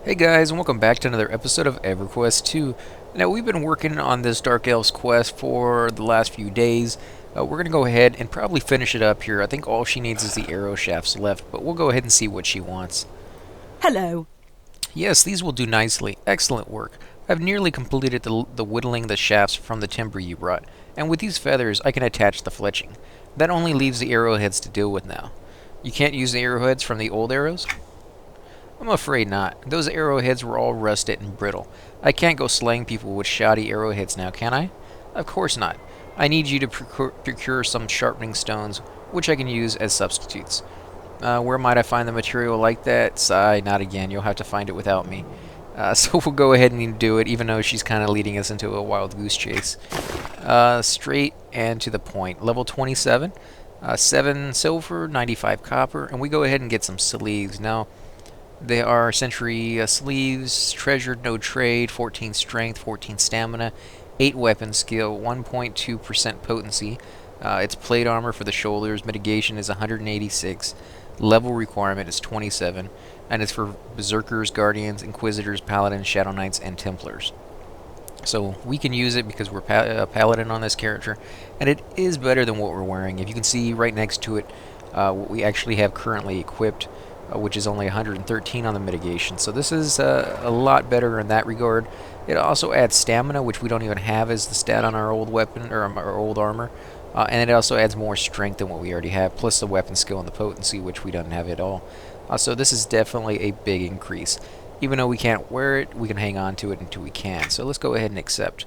Hey guys, and welcome back to another episode of EverQuest 2. Now, we've been working on this Dark Elves quest for the last few days. We're going to go ahead and probably finish it up here. I think all she needs is the arrow shafts left, but we'll go ahead and see what she wants. Hello. Yes, these will do nicely. Excellent work. I've nearly completed the whittling the shafts from the timber you brought, and with these feathers I can attach the fletching. That only leaves the arrowheads to deal with now. You can't use the arrowheads from the old arrows? I'm afraid not. Those arrowheads were all rusted and brittle. I can't go slaying people with shoddy arrowheads now, can I? Of course not. I need you to procure some sharpening stones, which I can use as substitutes. Where might I find the material like that? Sigh, not again. You'll have to find it without me. So we'll go ahead and do it, even though she's kind of leading us into a wild goose chase. Straight and to the point. Level 27. 7 silver, 95 copper, and we go ahead and get some sleeves. Now, they are century sleeves, treasured, no trade, 14 strength, 14 stamina, 8 weapon skill, 1.2% potency. It's plate armor for the shoulders, mitigation is 186, level requirement is 27, and it's for berserkers, guardians, inquisitors, paladins, shadow knights, and templars. So we can use it because we're paladin on this character, and it is better than what we're wearing. If you can see right next to it, what we actually have currently equipped, which is only 113 on the mitigation. So this is a lot better in that regard. It also adds stamina, which we don't even have as the stat on our old weapon or our old armor. And it also adds more strength than what we already have, plus the weapon skill and the potency, which we don't have at all. So this is definitely a big increase. Even though we can't wear it, we can hang on to it until we can. So let's go ahead and accept.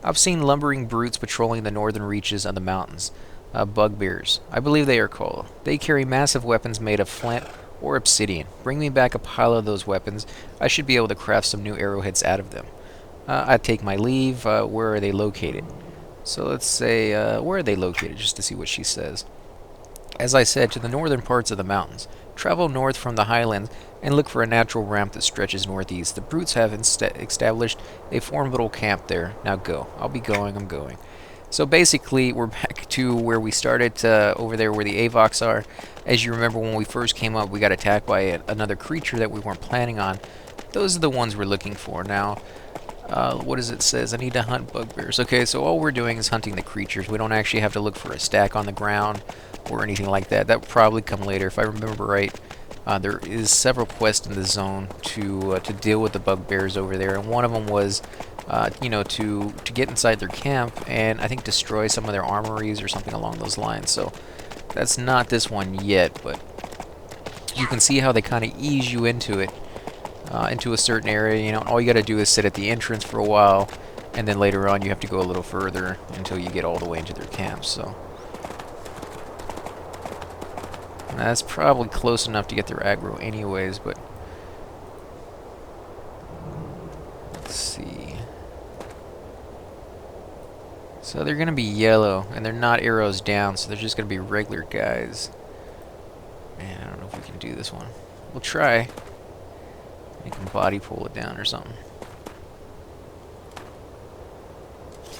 I've seen lumbering brutes patrolling the northern reaches of the mountains. Bugbears, I believe they are called. They carry massive weapons made of flint or obsidian. Bring me back a pile of those weapons. I should be able to craft some new arrowheads out of them. I take my leave. Where are they located? So let's say, where are they located, just to see what she says. As I said, to the northern parts of the mountains. Travel north from the highlands and look for a natural ramp that stretches northeast. The brutes have established a formidable camp there. Now go. I'll be going. I'm going. So basically, we're back to where we started, over there where the Avocs are. As you remember, when we first came up, we got attacked by another creature that we weren't planning on. Those are the ones we're looking for. Now, what does it says? I need to hunt bugbears. Okay, so all we're doing is hunting the creatures. We don't actually have to look for a stack on the ground or anything like that. That will probably come later. If I remember right, there is several quests in the zone to deal with the bugbears over there, and one of them was to get inside their camp and I think destroy some of their armories or something along those lines. So that's not this one yet, but you can see how they kind of ease you into it, into a certain area. You know, all you got to do is sit at the entrance for a while, and then later on you have to go a little further until you get all the way into their camps. So that's probably close enough to get their aggro anyways, but let's see. So they're going to be yellow, and they're not arrows down, so they're just going to be regular guys. Man, I don't know if we can do this one. We'll try. We can body pull it down or something.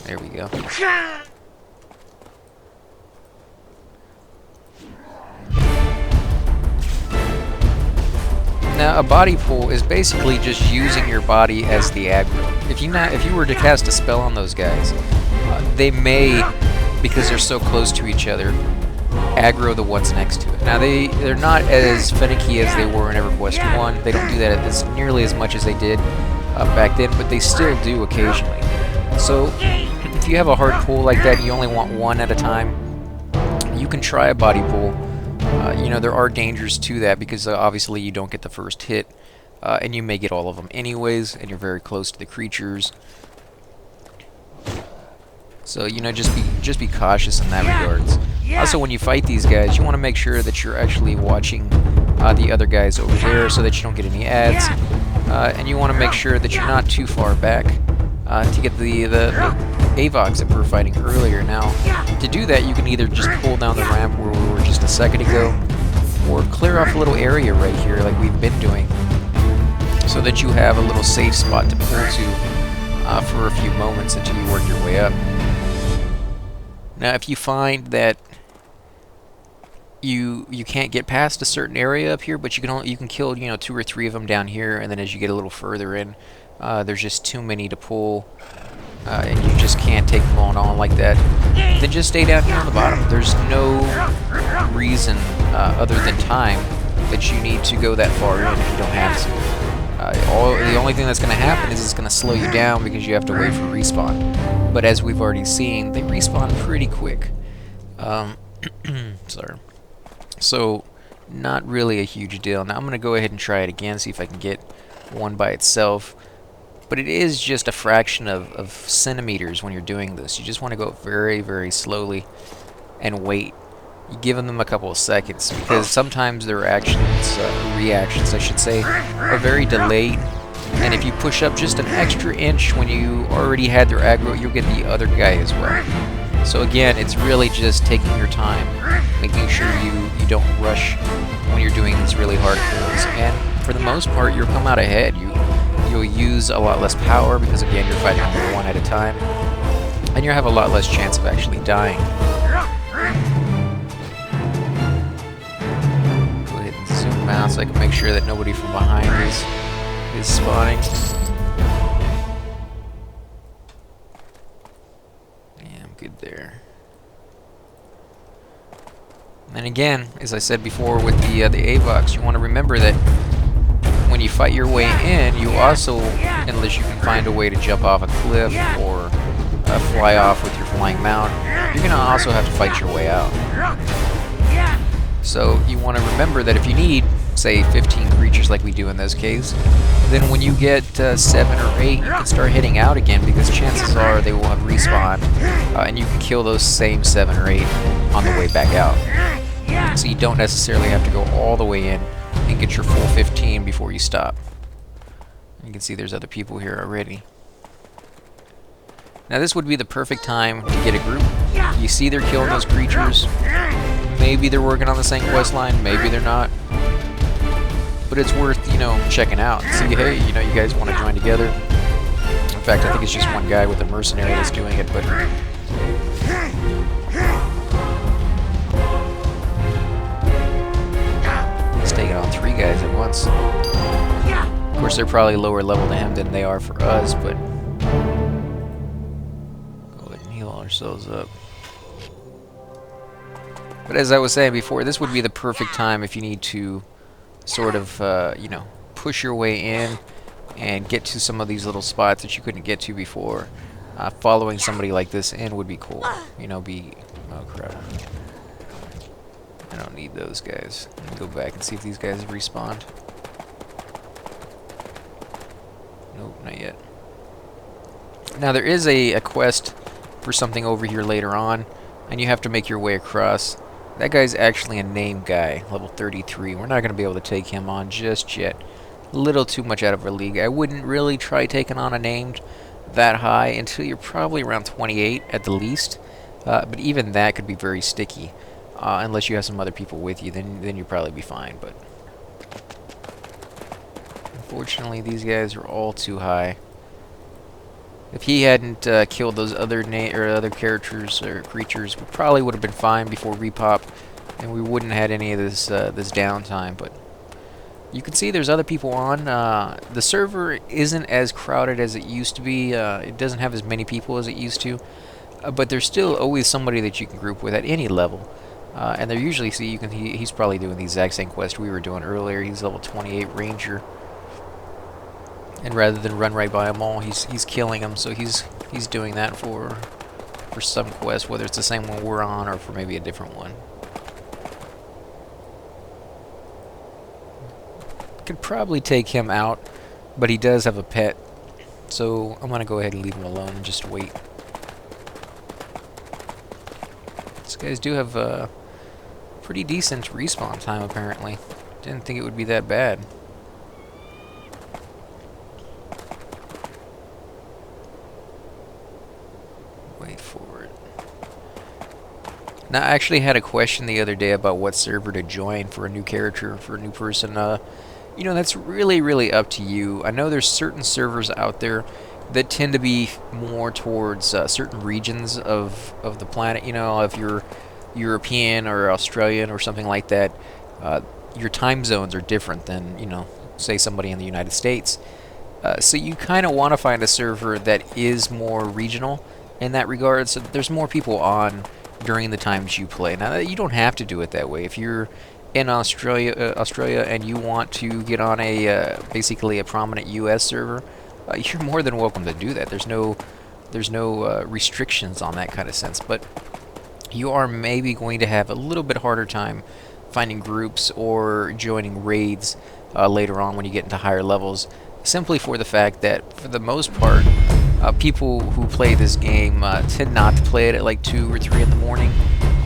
There we go. Now, a body pull is basically just using your body as the aggro. If you were to cast a spell on those guys, they may, because they're so close to each other, aggro the ones next to it. Now, they're not as finicky as they were in EverQuest 1. They don't do that as nearly as much as they did back then, but they still do occasionally. So, if you have a hard pull like that and you only want one at a time, you can try a body pull. There are dangers to that because obviously you don't get the first hit, and you may get all of them anyways, and you're very close to the creatures. So, just be cautious in that regards. Also, when you fight these guys, you want to make sure that you're actually watching the other guys over there so that you don't get any ads. And you want to make sure that you're not too far back to get the Avocs that we were fighting earlier. Now, to do that, you can either just pull down the ramp where we were just a second ago, or clear off a little area right here like we've been doing, so that you have a little safe spot to pull to for a few moments until you work your way up. Now, if you find that you can't get past a certain area up here, but you can kill 2 or 3 of them down here, and then as you get a little further in, there's just too many to pull, and you just can't take them on like that. Then just stay down here on the bottom. There's no reason other than time that you need to go that far in if you don't have to. The only thing that's going to happen is it's going to slow you down because you have to wait for respawn. But as we've already seen, they respawn pretty quick. Sorry. So, not really a huge deal. Now I'm going to go ahead and try it again, see if I can get one by itself. But it is just a fraction of centimeters when you're doing this. You just want to go very, very slowly and wait. You give them a couple of seconds because sometimes their reactions, I should say, are very delayed. And if you push up just an extra inch when you already had their aggro, you'll get the other guy as well. So again, it's really just taking your time, making sure you don't rush when you're doing these really hard kills. And for the most part, you'll come out ahead. You'll use a lot less power because again, you're fighting only one at a time, and you'll have a lot less chance of actually dying. Go ahead and zoom out so I can make sure that nobody from behind is spawning. Good there. And again, as I said before with the AVOX, you want to remember that when you fight your way in, you also, unless you can find a way to jump off a cliff or fly off with your flying mount, you're going to also have to fight your way out. So you want to remember that if you need, say, 15 creatures like we do in this case, then when you get 7 or 8, you can start heading out again because chances are they will have respawned, and you can kill those same 7 or 8 on the way back out. So you don't necessarily have to go all the way in and get your full 15 before you stop. You can see there's other people here already. Now this would be the perfect time to get a group. You see they're killing those creatures. Maybe they're working on the same quest line, maybe they're not. But it's worth, checking out. See, hey, you guys want to join together. In fact, I think it's just one guy with a mercenary that's doing it, but he's taking on 3 guys at once. Of course, they're probably lower level to him than they are for us, but go ahead and heal ourselves up. But as I was saying before, this would be the perfect time if you need to sort of, push your way in and get to some of these little spots that you couldn't get to before. Following somebody like this in would be cool. Oh crap. I don't need those guys. Let me go back and see if these guys have respawned. Nope, not yet. Now there is a quest for something over here later on, and you have to make your way across. That guy's actually a named guy, level 33. We're not going to be able to take him on just yet. A little too much out of our league. I wouldn't really try taking on a named that high until you're probably around 28 at the least. But even that could be very sticky. Unless you have some other people with you, then you'll probably be fine. But unfortunately, these guys are all too high. If he hadn't killed those other characters or creatures, we probably would have been fine before repop, and we wouldn't have had any of this downtime. But you can see there's other people on. The server isn't as crowded as it used to be. It doesn't have as many people as it used to, but there's still always somebody that you can group with at any level. And they're usually, he's probably doing the exact same quest we were doing earlier. He's level 28 ranger. And rather than run right by them all, he's killing them. So he's doing that for some quest, whether it's the same one we're on or for maybe a different one. Could probably take him out, but he does have a pet. So I'm gonna go ahead and leave him alone and just wait. These guys do have a pretty decent respawn time apparently. Didn't think it would be that bad. Wait for it. Now, I actually had a question the other day about what server to join for a new character, for a new person. That's really up to you. I know there's certain servers out there that tend to be more towards certain regions of the planet. If you're European or Australian or something like that, your time zones are different than, say somebody in the United States. So you kind of want to find a server that is more regional in that regard, so there's more people on during the times you play. Now, you don't have to do it that way. If you're in Australia and you want to get on a basically a prominent U.S. server, you're more than welcome to do that. There's no restrictions on that kind of sense, but you are maybe going to have a little bit harder time finding groups or joining raids later on when you get into higher levels, simply for the fact that, for the most part, people who play this game tend not to play it at like 2 or 3 in the morning,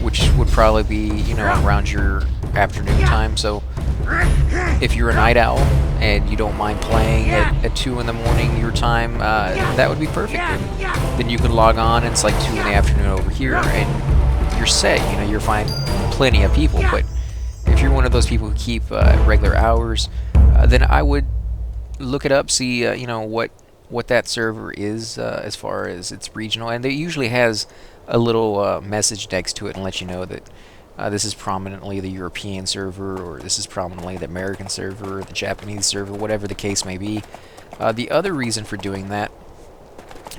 which would probably be, around your afternoon time. So if you're a night owl and you don't mind playing at 2 in the morning your time, that would be perfect. And then you can log on, and it's like 2 in the afternoon over here, and you're set. You'll find plenty of people. But if you're one of those people who keep regular hours, then I would look it up, see what that server is as far as its regional, and it usually has a little message next to it and let you know that this is prominently the European server, or this is prominently the American server, or the Japanese server, whatever the case may be. The other reason for doing that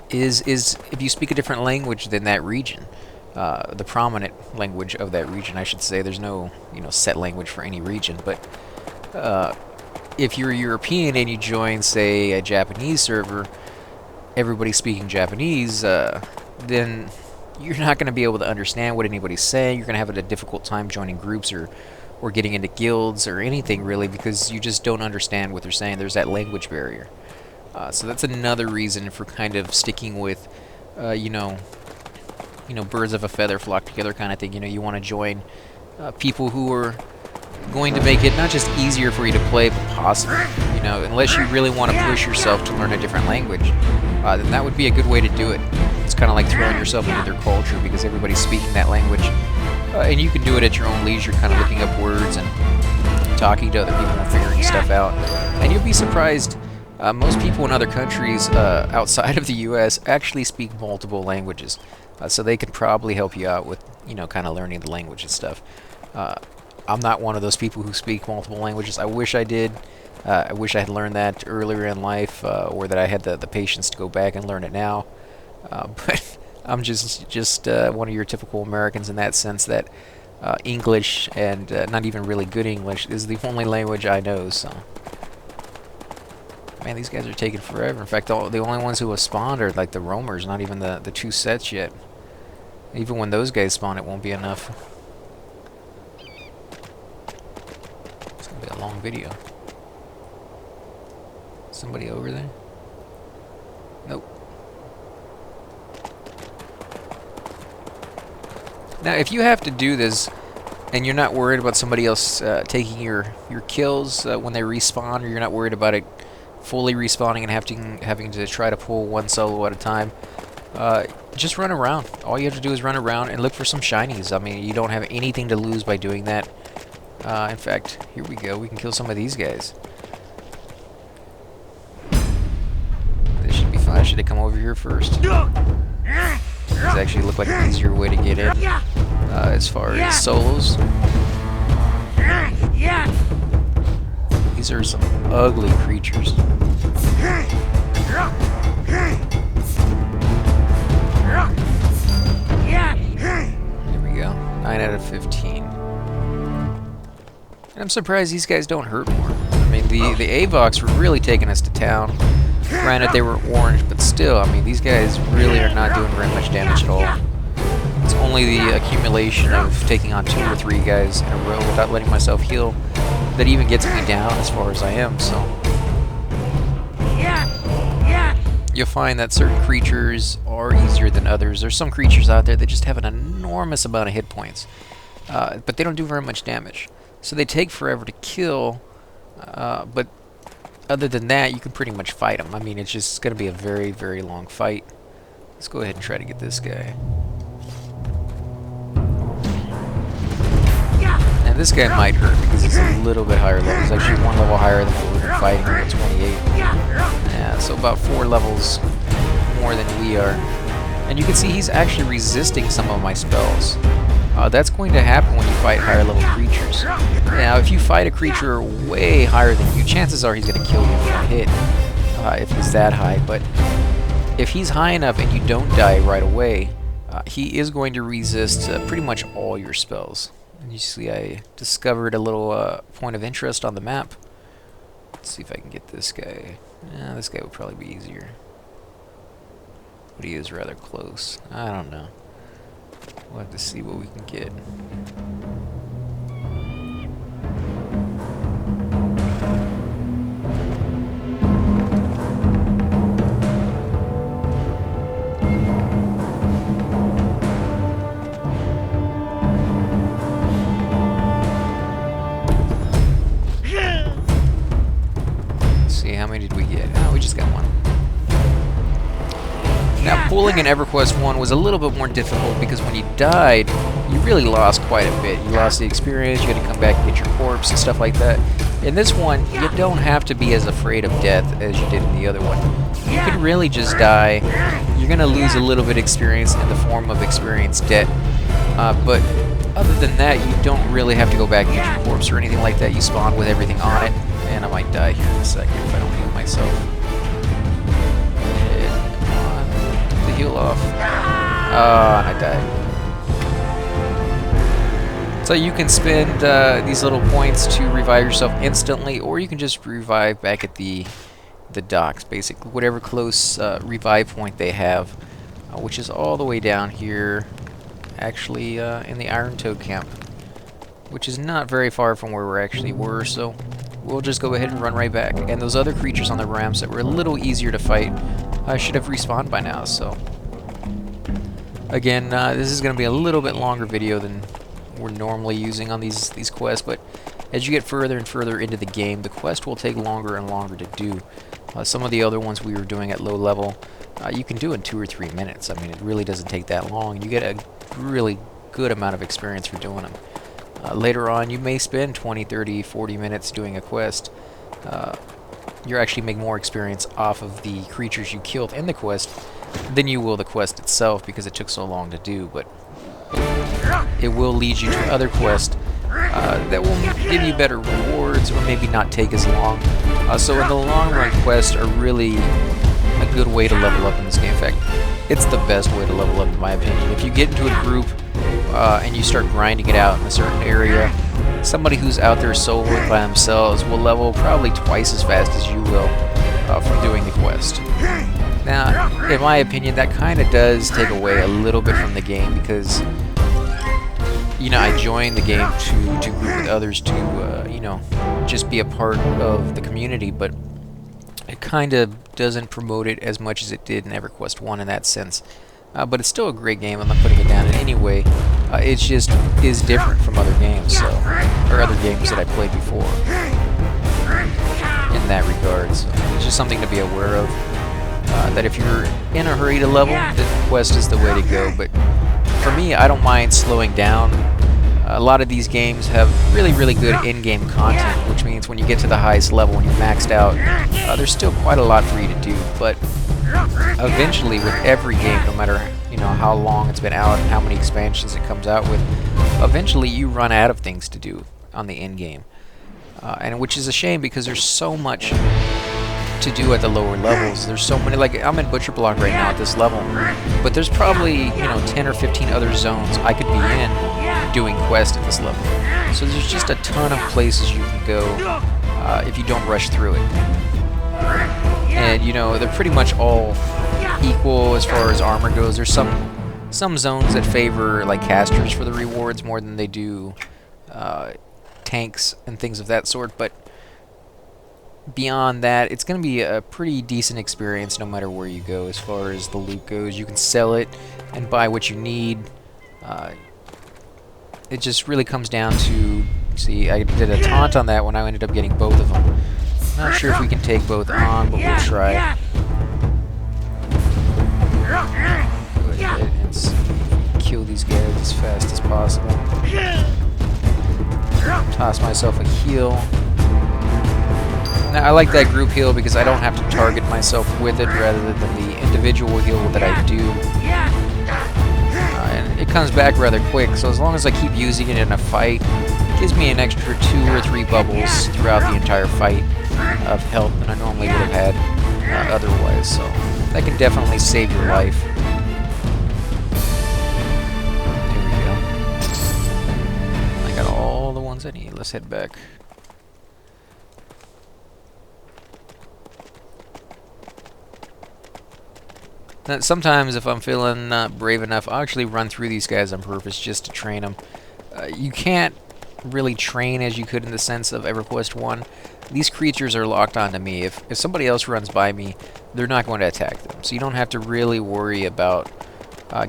is if you speak a different language than that region, the prominent language of that region, I should say. There's no set language for any region, but if you're a European and you join, say, a Japanese server, everybody speaking Japanese, then you're not going to be able to understand what anybody's saying. You're going to have a difficult time joining groups or getting into guilds or anything, really, because you just don't understand what they're saying. There's that language barrier. So that's another reason for kind of sticking with, birds of a feather flock together kind of thing. You want to join people who are going to make it not just easier for you to play, but possible. Unless you really want to push yourself to learn a different language, then that would be a good way to do it. It's kind of like throwing yourself into their culture because everybody's speaking that language, and you can do it at your own leisure, kind of looking up words and talking to other people and figuring stuff out. And you'll be surprised, most people in other countries outside of the U.S. actually speak multiple languages, so they can probably help you out with kind of learning the language and stuff. I'm not one of those people who speak multiple languages. I wish I did. I wish I had learned that earlier in life, or that I had the patience to go back and learn it now. But I'm just one of your typical Americans in that sense, that English, and not even really good English, is the only language I know. So, man, these guys are taking forever. In fact, the only ones who have spawned are like the roamers, not even the 2 sets yet. Even when those guys spawn, it won't be enough. It's gonna be a long video. Somebody over there? Nope. Now, if you have to do this, and you're not worried about somebody else taking your kills when they respawn, or you're not worried about it fully respawning and having to try to pull one solo at a time, just run around. All you have to do is run around and look for some shinies. I mean, you don't have anything to lose by doing that. In fact, here we go. We can kill some of these guys. This should be fine. Should have come over here first. These actually look like an easier way to get in as far as solos. These are some ugly creatures. There we go. 9 out of 15. And I'm surprised these guys don't hurt more. I mean, the Avocs were really taking us to town. Granted, they were orange, but still, I mean, these guys really are not doing very much damage at all. It's only the accumulation of taking on 2 or 3 guys in a row without letting myself heal that even gets me down as far as I am, so. You'll find that certain creatures are easier than others. There's some creatures out there that just have an enormous amount of hit points, but they don't do very much damage. So they take forever to kill, but other than that, you can pretty much fight them. I mean, it's just going to be a very, very long fight. Let's go ahead and try to get this guy. And this guy might hurt because he's a little bit higher level. He's actually 1 level higher than what we're fighting here at 28. Yeah, so about 4 levels more than we are. And you can see he's actually resisting some of my spells. That's going to happen when you fight higher level creatures. Now, if you fight a creature way higher than you, chances are he's going to kill you with a hit, if he's that high. But if he's high enough and you don't die right away, he is going to resist pretty much all your spells. And you see I discovered a little point of interest on the map. Let's see if I can get this guy. This guy would probably be easier. But he is rather close. I don't know. We'll have to see what we can get. Let's see, how many did we get? Oh, we just got one. Now, pulling in EverQuest 1 was a little bit more difficult because when you died, you really lost quite a bit. You lost the experience, you had to come back and get your corpse and stuff like that. In this one, you don't have to be as afraid of death as you did in the other one. You can really just die. You're going to lose a little bit of experience in the form of experience debt. But other than that, you don't really have to go back and get your corpse or anything like that. You spawn with everything on it. And I might die here in a second if I don't heal myself. Heal off. And I died. So you can spend these little points to revive yourself instantly, or you can just revive back at the docks, basically whatever close revive point they have, which is all the way down here, actually in the Iron Toad camp, which is not very far from where we actually were. So we'll just go ahead and run right back. And those other creatures on the ramps that were a little easier to fight should have respawned by now. So again, this is going to be a little bit longer video than we're normally using on these quests, but as you get further and further into the game, the quest will take longer and longer to do. Some of the other ones we were doing at low level, you can do in 2 or 3 minutes. I mean, it really doesn't take that long. You get a really good amount of experience for doing them. Later on, you may spend 20, 30, 40 minutes doing a quest. You actually make more experience off of the creatures you killed in the quest than you will the quest itself because it took so long to do, but it will lead you to other quests that will give you better rewards or maybe not take as long. So in the long run, quests are really a good way to level up in this game. In fact, it's the best way to level up in my opinion. If you get into a group and you start grinding it out in a certain area, somebody who's out there soloing by themselves will level probably twice as fast as you will from doing the quest. Now, in my opinion, that kind of does take away a little bit from the game because, you know, I joined the game to group with others to, you know, just be a part of the community, but it kind of doesn't promote it as much as it did in EverQuest 1 in that sense. But it's still a great game. I'm not putting it down in any way. It just is different from other games, so, or other games that I played before in that regard. So it's just something to be aware of. That if you're in a hurry to level, the quest is the way to go. But for me, I don't mind slowing down. A lot of these games have really, really good in-game content, which means when you get to the highest level, when you're maxed out, there's still quite a lot for you to do. But eventually, with every game, no matter how long it's been out and how many expansions it comes out with, eventually you run out of things to do on the end game, and which is a shame because there's so much to do at the lower levels. There's so many, like I'm in ButcherBlock right now at this level, but there's probably 10 or 15 other zones I could be in doing quests at this level. So there's just a ton of places you can go if you don't rush through it. And they're pretty much all equal as far as armor goes. There's some zones that favor like casters for the rewards more than they do tanks and things of that sort, but beyond that, it's going to be a pretty decent experience no matter where you go as far as the loot goes. You can sell it and buy what you need. It just really comes down to, see, I did a taunt on that when I ended up getting both of them. Not sure if we can take both on, but we'll try. Go ahead and see if we can kill these guys as fast as possible. Toss myself a heal. Now, I like that group heal because I don't have to target myself with it rather than the individual heal that I do. And it comes back rather quick, so as long as I keep using it in a fight, it gives me an extra 2 or 3 bubbles throughout the entire fight of health than I normally would have had otherwise, so that can definitely save your life. There we go. I got all the ones I need. Let's head back. Now, sometimes if I'm feeling brave enough, I'll actually run through these guys on purpose just to train them. You can't really train as you could in the sense of EverQuest 1. These creatures are locked onto me. If somebody else runs by me, they're not going to attack them. So you don't have to really worry about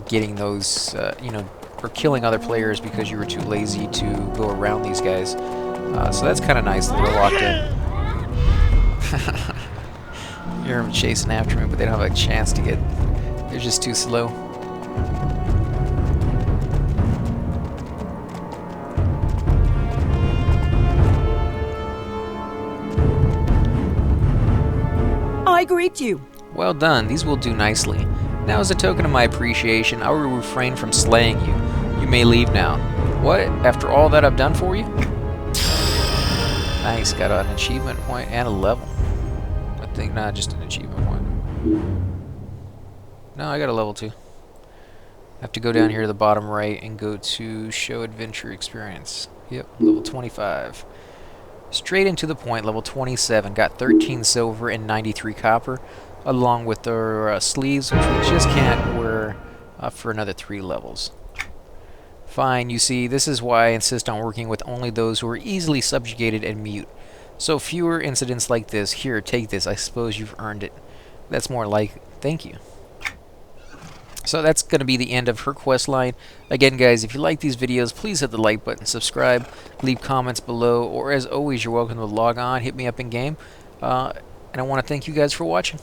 getting those, you know, or killing other players because you were too lazy to go around these guys. So that's kind of nice that they're locked in. You hear them chasing after me, but they don't have a chance to get... They're just too slow. I greet you. Well done. These will do nicely. Now, as a token of my appreciation, I will refrain from slaying you. You may leave now. What? After all that I've done for you? Nice. Got an achievement point and a level. I think not just an achievement point. No, I got a level 2. I have to go down here to the bottom right and go to Show Adventure Experience. Yep, level 25. Straight into the point, level 27. Got 13 silver and 93 copper, along with their sleeves, which we just can't wear for another 3 levels. Fine, you see, this is why I insist on working with only those who are easily subjugated and mute. So fewer incidents like this. Here, take this. I suppose you've earned it. That's more like thank you. So that's going to be the end of her quest line. Again, guys, if you like these videos, please hit the like button, subscribe, leave comments below, or as always, you're welcome to log on, hit me up in game. And I want to thank you guys for watching.